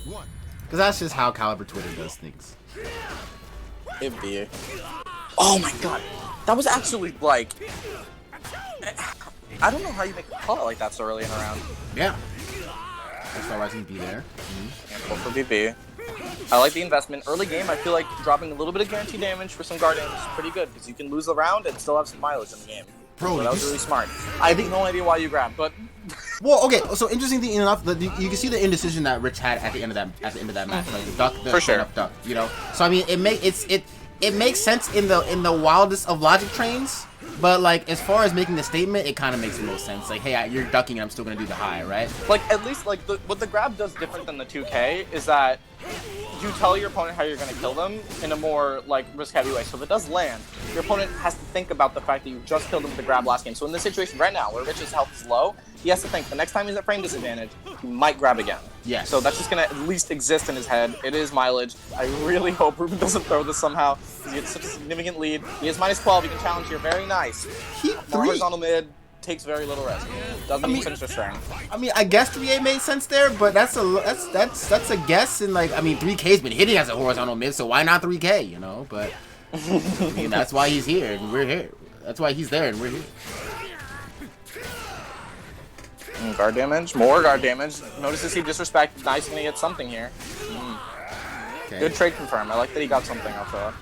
Because that's just how Caliber Twitter does things. It'd be. Oh my god. That was actually like. I don't know how you make a call like that so early in a round. Yeah. That's why Rising B there. And pull for BB. I like the investment. Early game, I feel like dropping a little bit of guaranteed damage for some guard damage is pretty good because you can lose the round and still have some mileage in the game. Bro, so that was really smart. I have no idea why you grabbed, but. Well, okay. So interesting thing enough, that you can see the indecision that Rich had at the end of that match, like the duck, the up duck. You know. So I mean, it makes sense in the wildest of logic trains, but like as far as making the statement, it kind of makes the most sense. Like, hey, you're ducking, and I'm still gonna do the high, right? Like at least like what the grab does different than the 2K is that you tell your opponent how you're going to kill them in a more like risk-heavy way. So if it does land, your opponent has to think about the fact that you just killed him with the grab last game. So in this situation right now, where Rich's health is low, he has to think the next time he's at frame disadvantage, he might grab again. Yes. So that's just going to at least exist in his head. It is mileage. I really hope Ruben doesn't throw this somehow. He gets such a significant lead. He is -12. He can challenge here. Very nice. More horizontal mid. Takes very little risk. Doesn't even finish the string. I mean, I guess 3A made sense there, but that's a guess. And like, I mean, 3K's been hitting as a horizontal mid, so why not 3K? You know, but I mean, that's why he's here and we're here. That's why he's there and we're here. Guard damage, more guard damage. Notices he disrespect. Nice, gonna get something here. Okay. Good trade confirm. I like that he got something off that.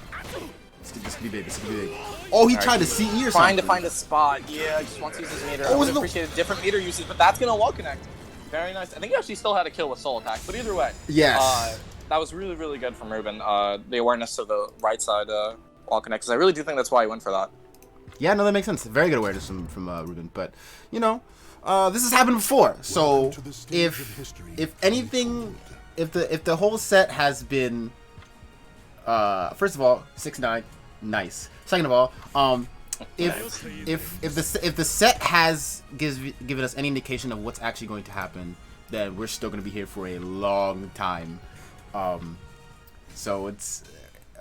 This could be big. This could be big. Oh, he tried to CE or something. Trying to find a spot. Yeah, just wants to use his meter. I would appreciate a different meter usage, but that's gonna wall connect. Very nice. I think he actually still had a kill with soul attack, but either way. Yes. That was really, really good from Ruben. The awareness of the right side wall connect, because I really do think that's why he went for that. Yeah, no, that makes sense. Very good awareness from Ruben. But you know, this has happened before. So if anything, if the whole set has been, first of all, 6-9, nice. Second of all, if the set has given us any indication of what's actually going to happen, then we're still going to be here for a long time. So it's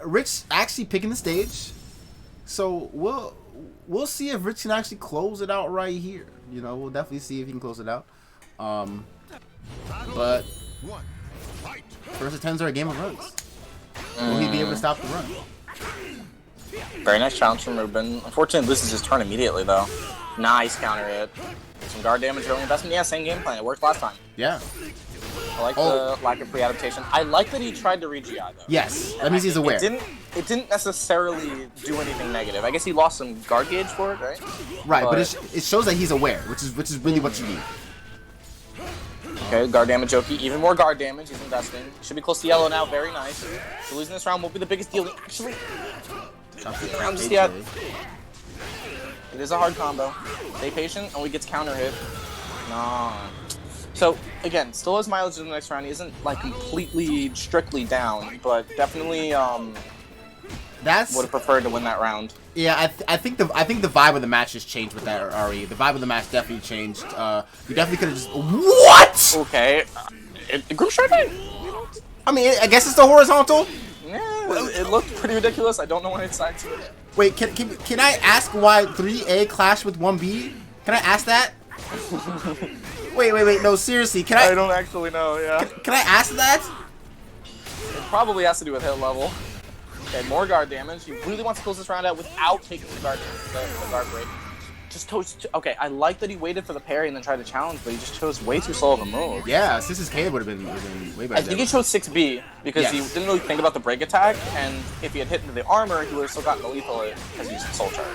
Rich actually picking the stage. So we'll see if Rich can actually close it out right here. You know, we'll definitely see if he can close it out. But One. Fight. first attempts are a game of runs. Will he be able to stop the run? Very nice challenge from Ruben. Unfortunately, loses his turn immediately, though. Nice counter hit. Some guard damage, early investment. Yeah, same game plan. It worked last time. Yeah. I like the lack of pre-adaptation. I like that he tried to re-GI, though. Yes, that means he's aware. It didn't necessarily do anything negative. I guess he lost some guard gauge for it, right? Right, but it shows that he's aware, which is really what you need. Okay, guard damage, Oki. Even more guard damage. He's investing. Should be close to yellow now. Very nice. So losing this round won't be the biggest deal. Actually, round just yet. It is a hard combo. Stay patient. Oh, he gets counter hit. No. So, again, still has mileage in the next round. He isn't, like, completely, strictly down, but definitely would have preferred to win that round. Yeah, I think the vibe of the match has changed with that, RE. The vibe of the match definitely changed. You definitely could have just... What?! Okay. Group striking? I mean, I guess it's the horizontal? Yeah, it looked pretty ridiculous. I don't know when it decided to. Wait, can I ask why 3A clashed with 1B? Can I ask that? Wait, no, seriously, can I... I don't actually know, yeah. Can I ask that? It probably has to do with hit level. Okay, more guard damage. He really wants to close this round out without taking the guard break. Okay, I like that he waited for the parry and then tried to challenge, but he just chose way too slow of a move. Yeah, Sis's K would have been way better. I think he chose 6B because he didn't really think about the break attack, and if he had hit into the armor, he would have still gotten the lethal hit because he used the soul charge.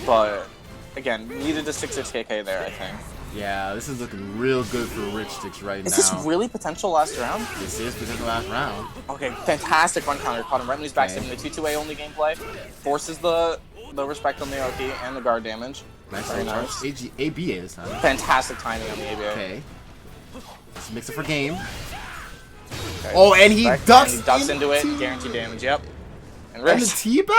But, again, needed a 6-6 KK there, I think. Yeah, this is looking real good for RichSticks right now. Is this really potential last round? This is potential last round. Okay, fantastic run counter. Caught him right when he's backstepping the 2-2A only gameplay. Forces the respect on the Oki and the guard damage. Very nice. ABA this time. Fantastic timing on the ABA. Okay. Let's mix it for game. Okay. Oh, and he ducks into it. Guaranteed damage, yep. And the T-back?